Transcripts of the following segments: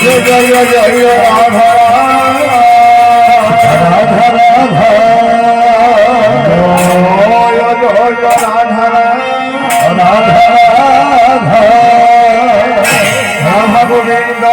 জয় জয় রাধা রাধা রাধা জয় জয় রাধা রাধা রাধা রাধা গোবিন্দ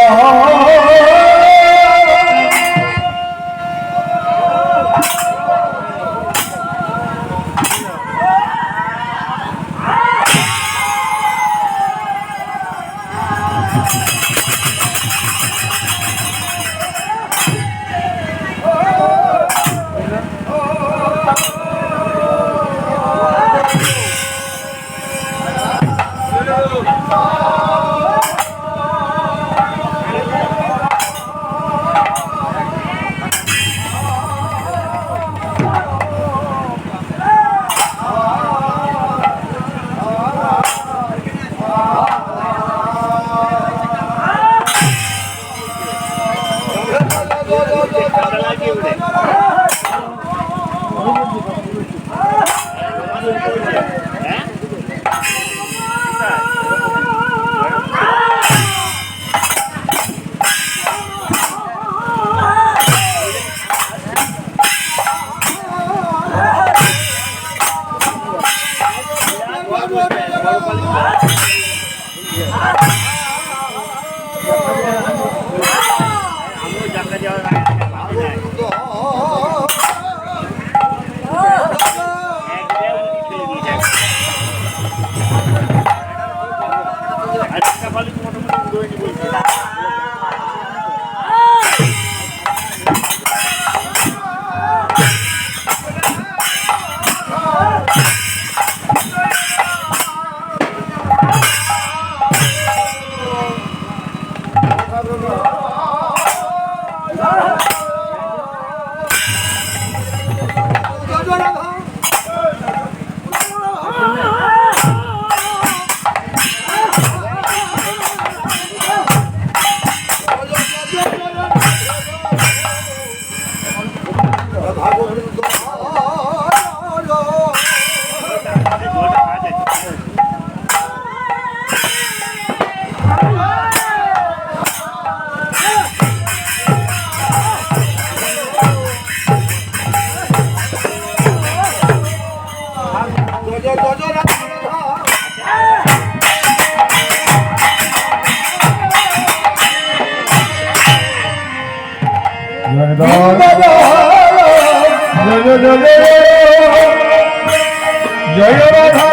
জয় রাধা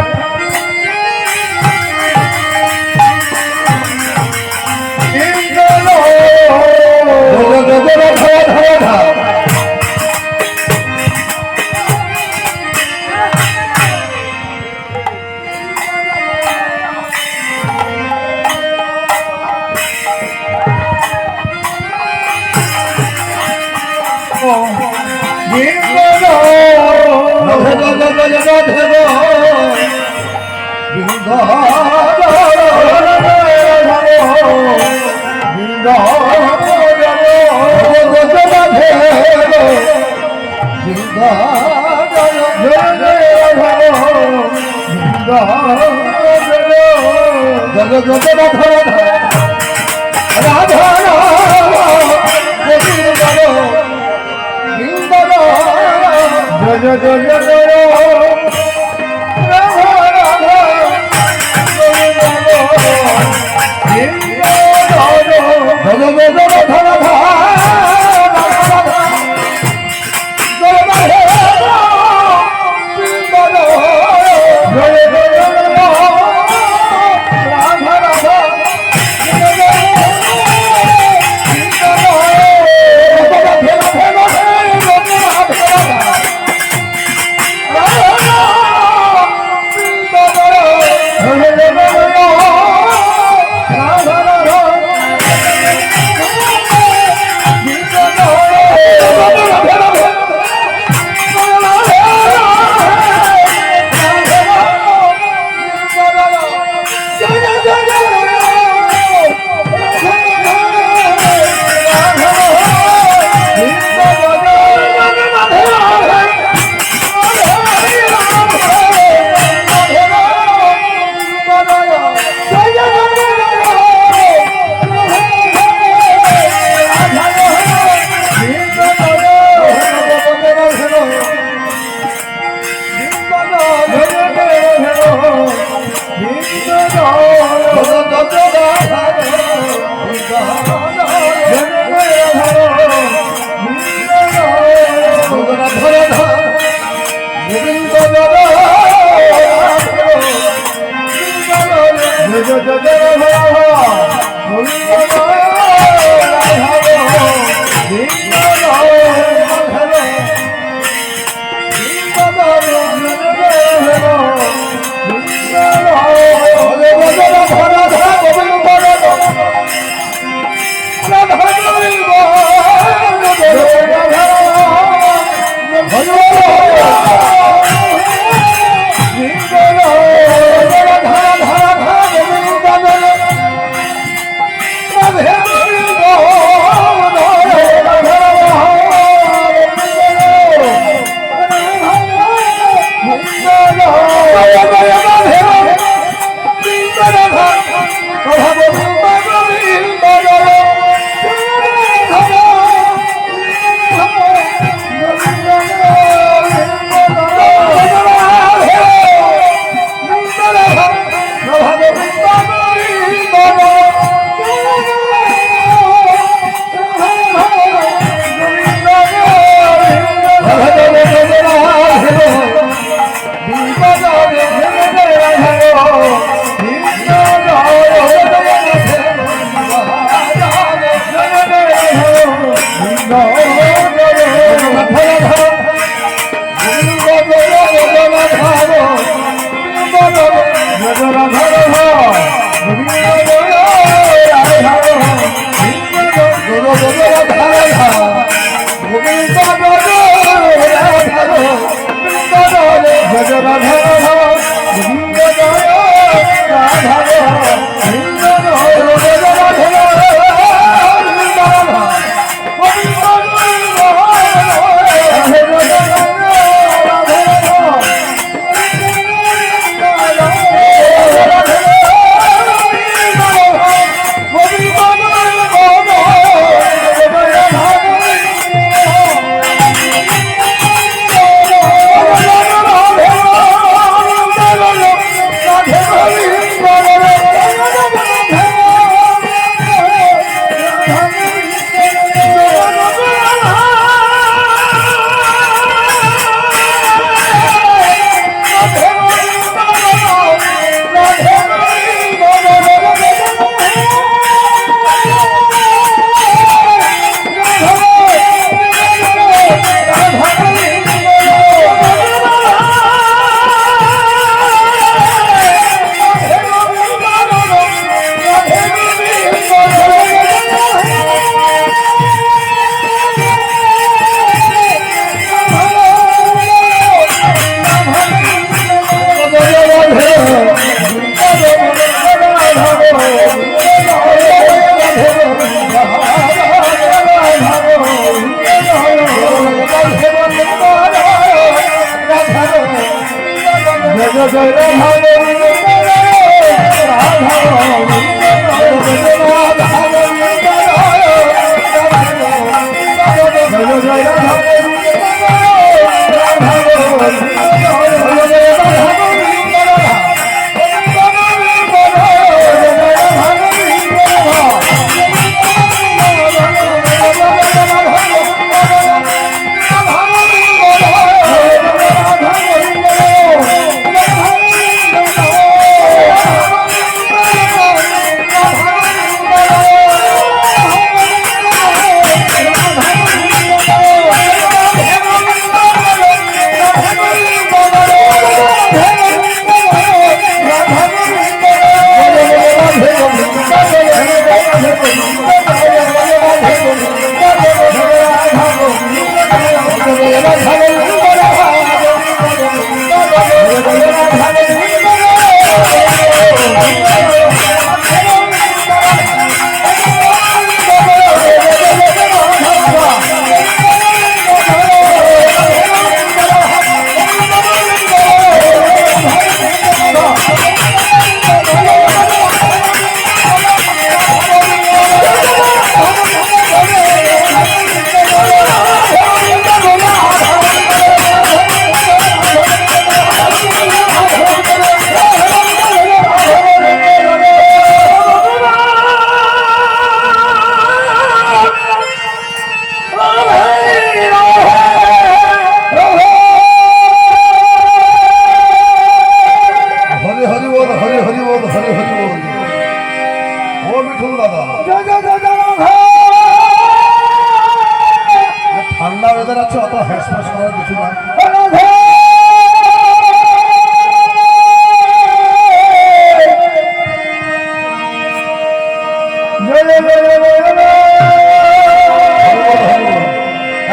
ঠান্ডা ওয়েদার আছে, অত হ্যাসফ্যাস করার কিছু না।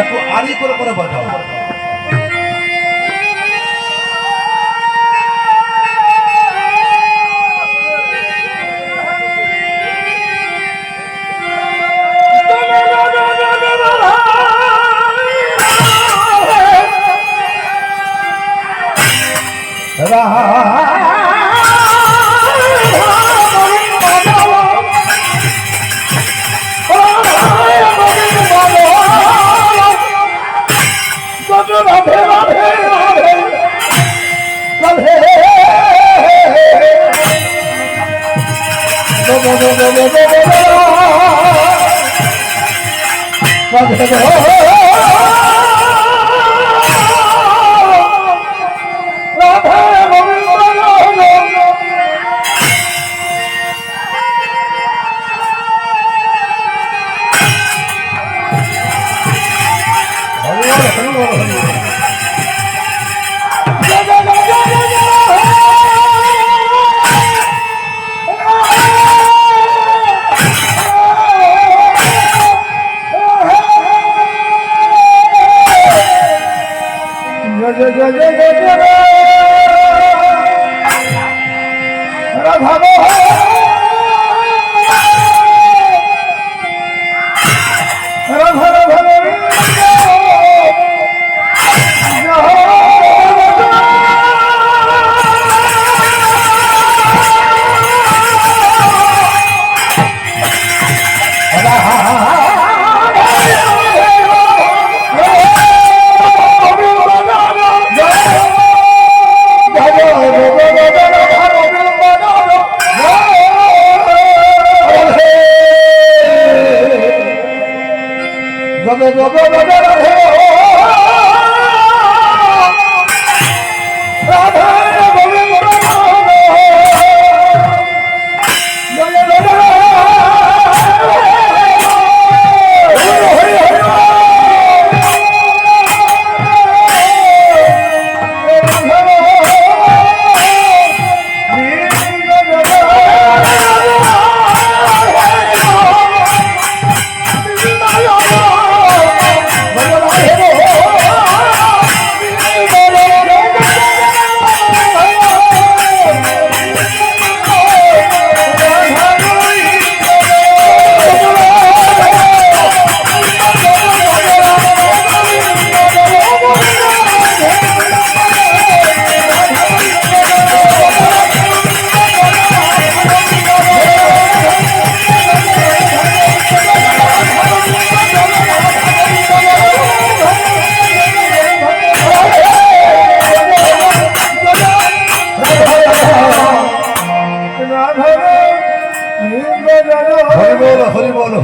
একটু আড়ি করে করে বাজাও।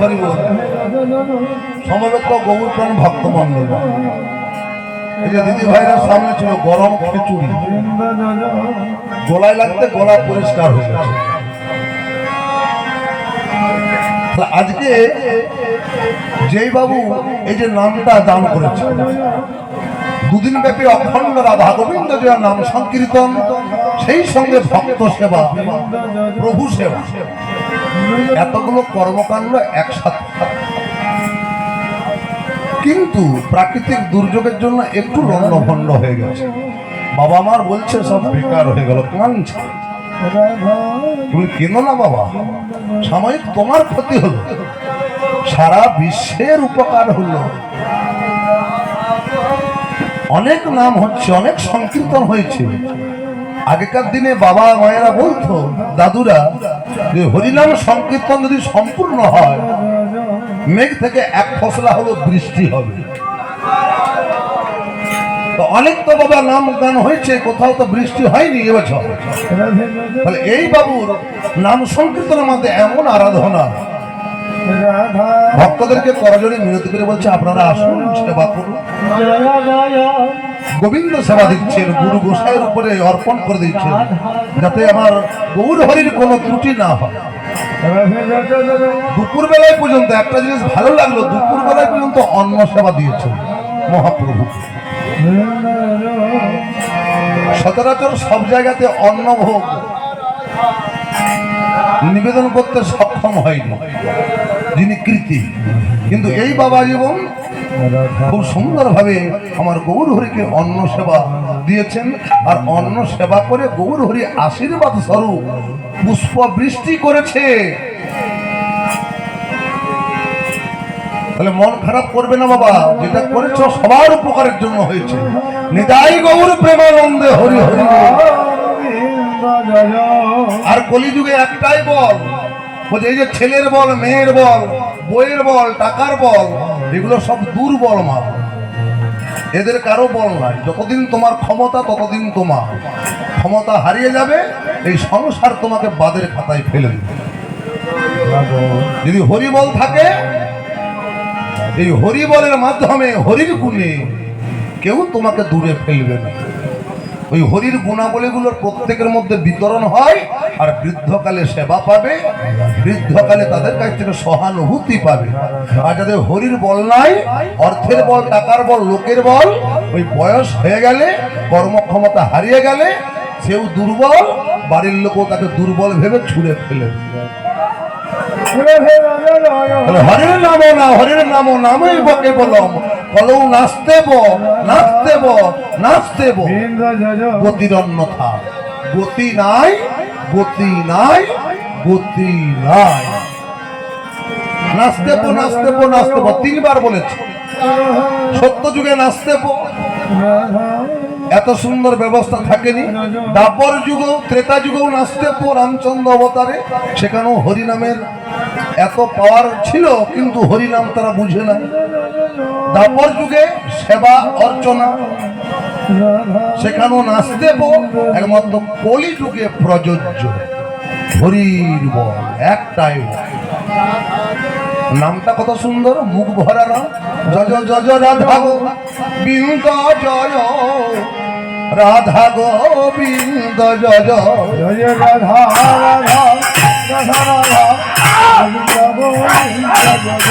হরি বল। সমবেত গৌর প্রাণ ভক্ত মন্ডল, এই যে দিদি ভাইরা সামনে ছিল গরম খিচুড়ি, গলায় লাগতে গলা পরিষ্কার হয়ে গেছে। আজকে যেই বাবু এই যে নামটা দান করেছে, দুদিন ব্যাপী অখণ্ড রাধা গোবিন্দ যে নাম সংকীর্তন, সেই সঙ্গে ভক্ত সেবা, প্রভু সেবা, এতগুলো কর্মকাণ্ড একসাথে। কিন্তু প্রাকৃতিক দুর্যোগের জন্য একটু লণ্ডভণ্ড হয়ে গেছে। বাবা মার বলছে সব বেকার হয়ে গেল, কাঁদছে। তুমি কেন না বাবা, সাময়িক তোমার ক্ষতি হলো, সারা বিশ্বের উপকার হলো। অনেক নাম হচ্ছে, অনেক সংকীর্তন হয়েছে। আগেকার দিনে বাবা মায়েরা বলতো, দাদুরা, যে হরিনাম সংকীর্তন যদি সম্পূর্ণ হয়, মেঘ থেকে এক ফসলা হলো বৃষ্টি হবে। তো অনেক তো বাবা নাম গান হয়েছে, কোথাও তো বৃষ্টি হয়নি এবছর। তাহলে এই বাবুর নাম সংকীর্তনের মধ্যে এমন আরাধনা, ভক্তদেরকে করজোড়ে মিনতি করে বলছে, আপনারা আসুন, সেবা করুন। গোবিন্দ সেবা দিচ্ছেন, গুরু গোসাইয়ের উপরে অর্পণ করে দিচ্ছেন, যাতে আমার গৌর হরির কোনো ত্রুটি না হয়। দুপুর বেলায় পর্যন্ত একটা জিনিস ভালো লাগলো, দুপুর বেলায় পর্যন্ত অন্ন সেবা দিয়েছেন মহাপ্রভু। সচরাচর সব জায়গাতে অন্নভোগ নিবেদন করতে সক্ষম হয়নি যিনি কৃতি, কিন্তু এই বাবা জীবন খুব সুন্দরভাবে আমার গৌর হরিকে অন্ন সেবা দিয়েছেন। আর অন্ন সেবা করে গৌর হরি আশীর্বাদ স্বরূপ পুষ্প বৃষ্টি করেছে। তাহলে মন খারাপ করবে না বাবা, যেটা করেছ সবার উপকারের জন্য হয়েছে। নিতাই গৌর প্রেমানন্দে হরি হরি। আর কলিযুগে একটাই বল, এই যে ছেলের বল, মেয়ের বল, বইয়ের বল, টাকার বল, এগুলো সব দুর্বল মাল, এদের কারো বল নাই। যতদিন তোমার ক্ষমতা, ততদিন তোমার ক্ষমতা হারিয়ে যাবে, এই সংসার তোমাকে বাদের খাতায় ফেলে দেবে। যদি হরিবল থাকে, এই হরিবলের মাধ্যমে হরির গুণে কেউ তোমাকে দূরে ফেলবে না। ওই হরির গুণাবলীগুলোর প্রত্যেকের মধ্যে বিতরণ হয়, আর বৃদ্ধকালে সেবা পাবে, বৃদ্ধকালে তাদের কাছ থেকে সহানুভূতি পাবে। আর যাদের হরির বল নাই, অর্থের বল, টাকার বল, লোকের বল, ওই বয়স হয়ে গেলে, কর্মক্ষমতা হারিয়ে গেলে সেও দুর্বল, বাড়ির লোকও তাকে দুর্বল ভেবে ছুঁড়ে ফেলে। হরির নামও না, হরির নামও নামই বকে বলম, কলৌ নাচতেব নাচতেব নাচতেব, গতির অন্যথা গতি নাই, গতি নাই, গতি নাই। নাচতেব নাচতেব নাচতেব তিনবার বলেছে। সত্য যুগে নাচতেব এত সুন্দর ব্যবস্থা থাকেনি। দাপর যুগেও, ত্রেতা যুগেও নাচতেব রামচন্দ্র অবতারে, সেখানেও হরিনামের এত পাওয়ার ছিল, কিন্তু হরিনাম তারা বুঝে না। দাপর যুগে সেবা অর্চনা, সেখানেও নাচতেব, একমাত্র কলি যুগে প্রযোজ্য হরির বল, একটাই নামটা কত সুন্দর, মুখ ভরা নাম। জয় জয় জয় রাধা গোবিন্দ, জয় রাধা গোবিন্দ, জয় জয় রাধা রাধা রাধা রাধা গোবিন্দ গোবিন্দ, জয়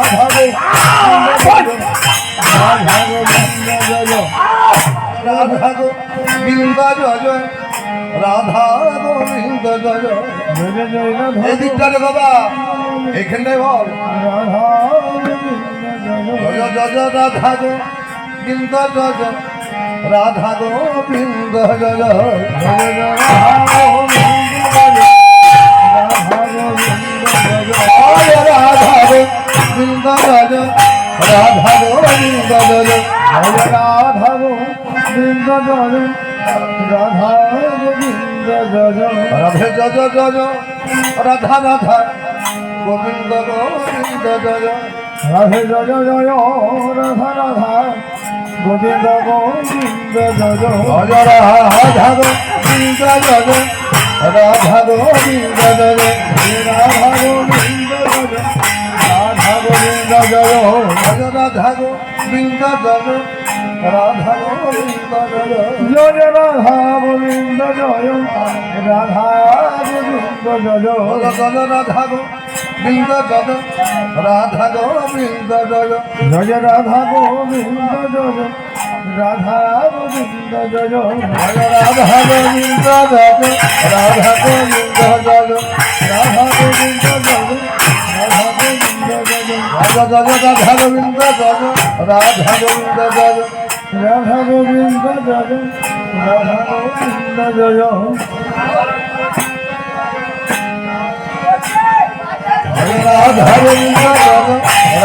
রাধা গোবিন্দ, রাধা গোবিন্দ, জয় রাধা গোবিন্দ, জয় রাধা গোবিন্দ, জয় এই দিকটারে বাবা, এইখানটাই বল জয় জয় রাধা গোবিন্দ, জয় রাধা গোবিন্দ, জয় রাধা গোবিন্দ, রাধা গোবিন্দ, জয় রাধা গোবিন্দ, জয় রাধা গোবিন্দ, জয় রাধা গোবিন্দ, জয় রাধে জয় জয় রাধা রাধা গোবিন্দ গোবিন্দ, জয় রাধে জয় জয় রাধা রাধা গোবিন্দ গোবিন্দ, জয় জয় রাধা গোবিন্দ, জয় রাধা গোবিন্দ, জয় রাধা গোবিন্দ, জয় রাধা গোবিন্দ জয় রাধা গোবিন্দ জয় জয় রাধা গোবিন্দ জয় রাধা গোবিন্দ জয় জয় রাধা গোবিন্দ জয় রাধা গোবিন্দ জয় জয় রাধা গোবিন্দ জয় রাধা গোবিন্দ জয় জয় রাধা গোবিন্দ জয় রাধা গোবিন্দ জয় রাধা গোবিন্দ জয় রাধা গোবিন্দ জয় রাধা গোবিন্দ জয় রাধা গোবিন্দ জয় রাধা গোবিন্দ জয় রাধা গোবিন্দ জয় রাধা গোবিন্দ জয়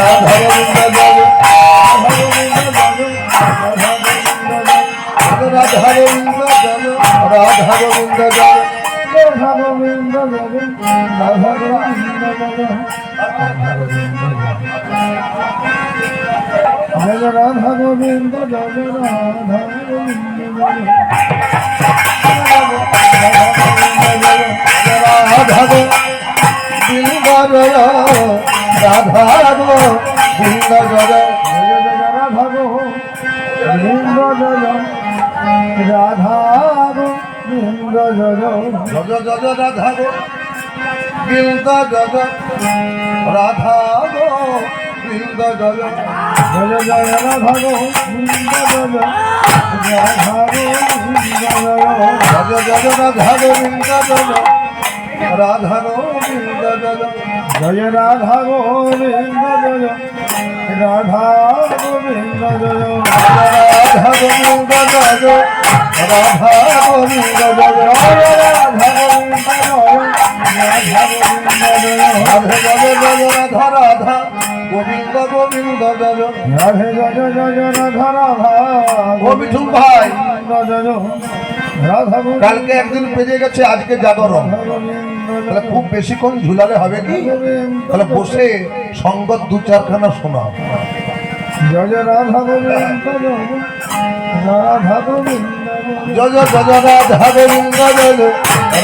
রাধা গোবিন্দ জয় রাধা গোবিন্দ জয় রাধা গোবিন্দ জয় রাধা গোবিন্দ জয় রাধা গোবিন্দ জয় জয় রাধা গোবিন্দ জয় রাধা গোবিন্দ জয় রাধা গোবিন্দ জয় রাধা গোবিন্দ জয় রাধা গোবিন্দ জয় রাধা গোবিন্দ জয় জয় জয় রাধা গোবিন্দ জয় রাধা গোবিন্দ জয় জয় জয় রাধা গোবিন্দ জয় রাধা গোবিন্দ জয় জয় জয় রাধা গোবিন্দ জয় রাধা গোবিন্দ জয় জয় রাধা গোবিন্দ জয় রাধা গোবিন্দ জয় রাধা গোবিন্দ জয় রাধা গোবিন্দ জয় রাধা গোবিন্দ জয় রাধা গোবিন্দ জয় রাধে জয় জয় রাধা রাধা গোবিন্দ গোবিন্দ জয় রাধে জয় জয় রাধা রাধা ও মিঠুন ভাই জয় রাধা গোবিন্দ কালকে একদিন পেরিয়ে গেছে আজকে জাগরণ তাহলে খুব বেশিক্ষণ ঝুলালে হবে কি তাহলে বসে সঙ্গত দু চারখানা শোনা জয় রাধা গোবিন্দ জয় রাধা গোবিন্দ জয় জয় জয় রাধা গোবিন্দ জয়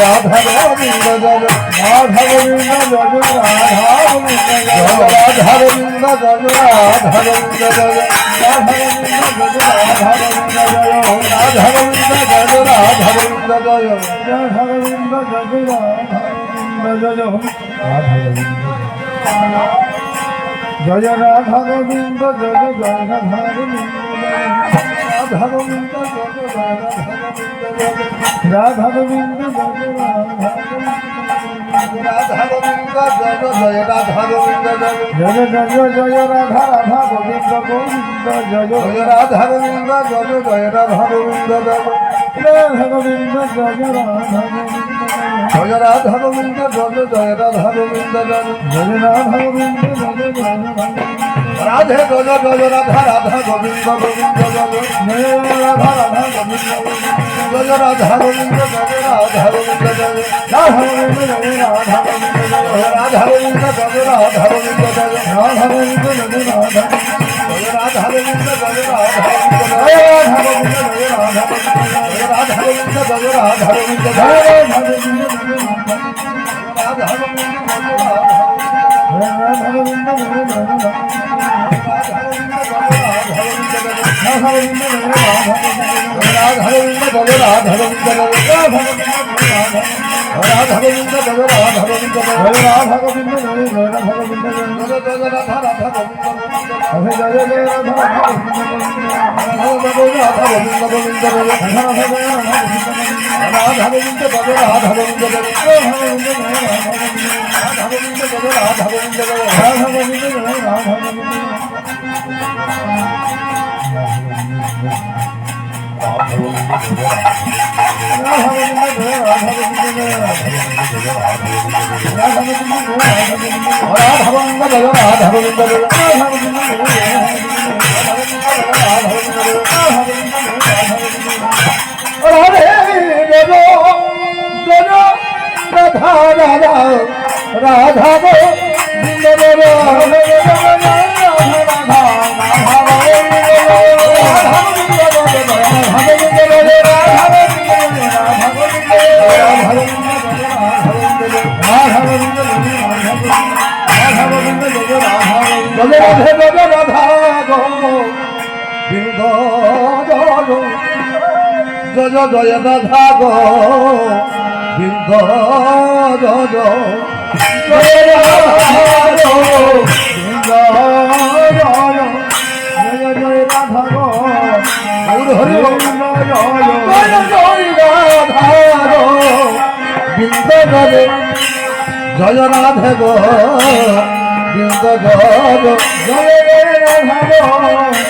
রাধা গোবিন্দ জয় রাধা গোবিন্দ জয় রাধা গোবিন্দ জয় রাধা গোবিন্দ জয় রাধা গোবিন্দ জয় রাধা গোবিন্দ জয় রাধা গোবিন্দ জয় রাধা গোবিন্দ জয় রাধা গোবিন্দ জয় রাধা গোবিন্দ জয় রাধা গোবিন্দ জয় জয় রাধা গোবিন্দ জয় জয় রাধা গোবিন্দ রাধা গোবিন্দ জয় রাধা গোবিন্দ জয় রাধা গোবিন্দ জয় রাধা গোবিন্দ জয় রাধা গোবিন্দ জয় জয় জয় জয় রাধা রাধা গোবিন্দ গোবিন্দ জয় জয় রাধা গোবিন্দ জয় রাধা গোবিন্দ জয় রাধা গোবিন্দ জয় রাধা গোবিন্দ জয় রাধা গোবিন্দ জয় রাধা গোবিন্দ জয় জয় রাধা গোবিন্দ জয় রাধা রাধে জয় জয় রাধা রাধা গোবিন্দ গোবিন্দ জয় জয় রাধা রাধা গোবিন্দ জয় রাধা গোবিন্দ জয় রাধা গোবিন্দ জয় রাধা গোবিন্দ জয় রাধা গোবিন্দ জয় রাধা গোবিন্দ জয় রাধা গোবিন্দ জয় রাধা গোবিন্দ জয় রাধা জয় রাধা গোবিন্দ জয় রাধা গোবিন্দ জয় জয় রাধা গোবিন্দ জয় রাধা জয় রাধা গোবিন্দ জয় রাধা গোবিন্দ জয় জয় রাধা গোবিন্দ জয় রাধা রাধা গোবিন্দ জয় রাধা গোবিন্দ রাধা রাধা জয় জয় রাধা গো বৃন্দ জয় জয় রাধা গো বৃন্দ জয় জয় রাধা গো হরি হরি জয় জয় জয় রাধা গো বৃন্দ জয় জয় রাধা গো বৃন্দ জয় জয় জয় রাধা গো রাধা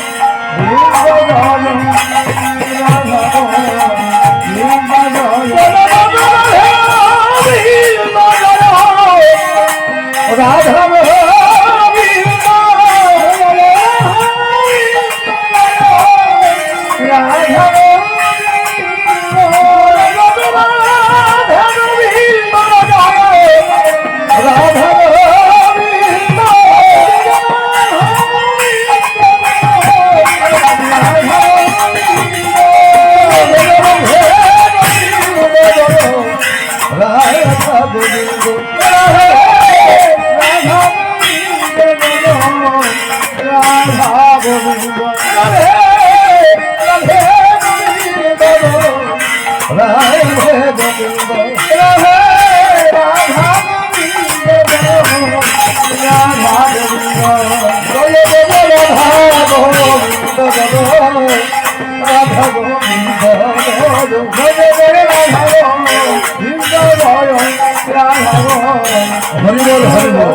হরিবল হরিবল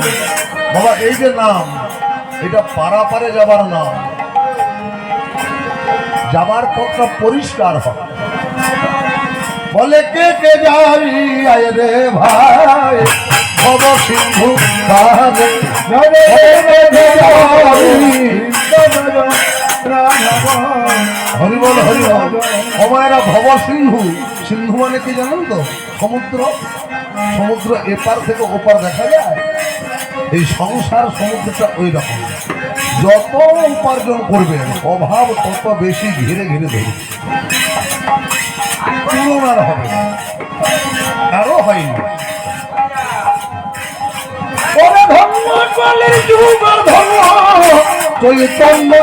বাবা, এই যে নাম, এটা পারাপারে যাবার নাম। যাবার পথটা পরিষ্কার হয়। বলে কে কে যাবি আয় রে ভাই ভব সিন্ধু কালে হরিবল হরিবল। আমারা ভব সিন্ধু, সিন্ধু মানে কি জানেন তো? সমুদ্র। সমুদ্র এপার থেকে ওপার দেখা যায়। এই সংসার সমুদ্রটা ওই রকম। যত উপার্জন করবেন অভাব তত বেশি ঘিরে ঘিরে ধরবে, তুলনার হবে না, কারো হয়নি। চৈতন্য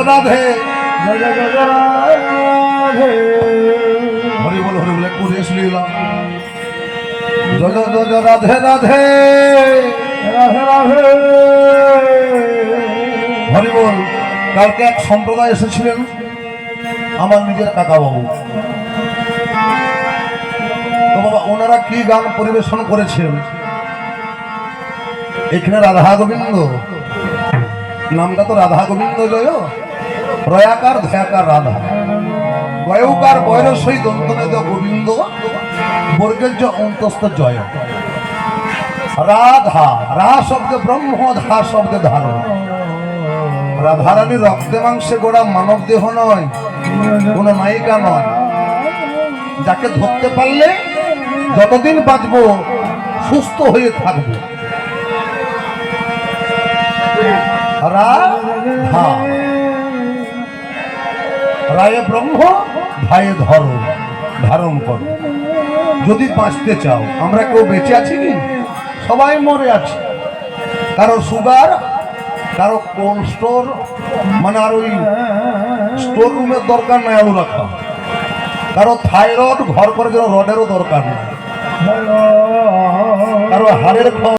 রাধে হরি বল হরি বলে একটু রেস্ট নিলাম। জয় জয় রাধে রাধে রাধে রাধে হরি বল। কালকে এক সম্প্রদায় এসেছিলেন, আমার নিজের কাকা বাবু। তো বাবা, ওনারা কি গান পরিবেশন করেছেন? এখানে রাধা গোবিন্দ নামটা তো রাধা গোবিন্দ জয়, প্রয়াকার ধ্যাকার রাধা, গয়কার বয়রসই দন্তনেদ গোবিন্দ বর্গের যে অন্তস্থ জয়। রাধা, রা শব্দে ব্রহ্ম, ধা শব্দে ধারণ। রাধারানী রক্তে মাংসে গোড়া মানব দেহ নয়, কোন নায়িকা নয়, যাকে ধরতে পারলে যতদিন বাঁচবো সুস্থ হয়ে থাকবো। রাধা, রায়ে ব্রহ্ম, ধায়ে ধরো, ধারণ করো। যদি বাঁচতে চাও, আমরা কেউ বেঁচে আছি কি? সবাই মরে আছে। কারো সুগার, কারো কোল্ড স্টোর, মানে আর ওই স্টোর রুমের দরকার নাই আলু রাখা। কারো থাইরয়েড, ঘর করে যেন রডেরও দরকার নেই। কারো হাড়ের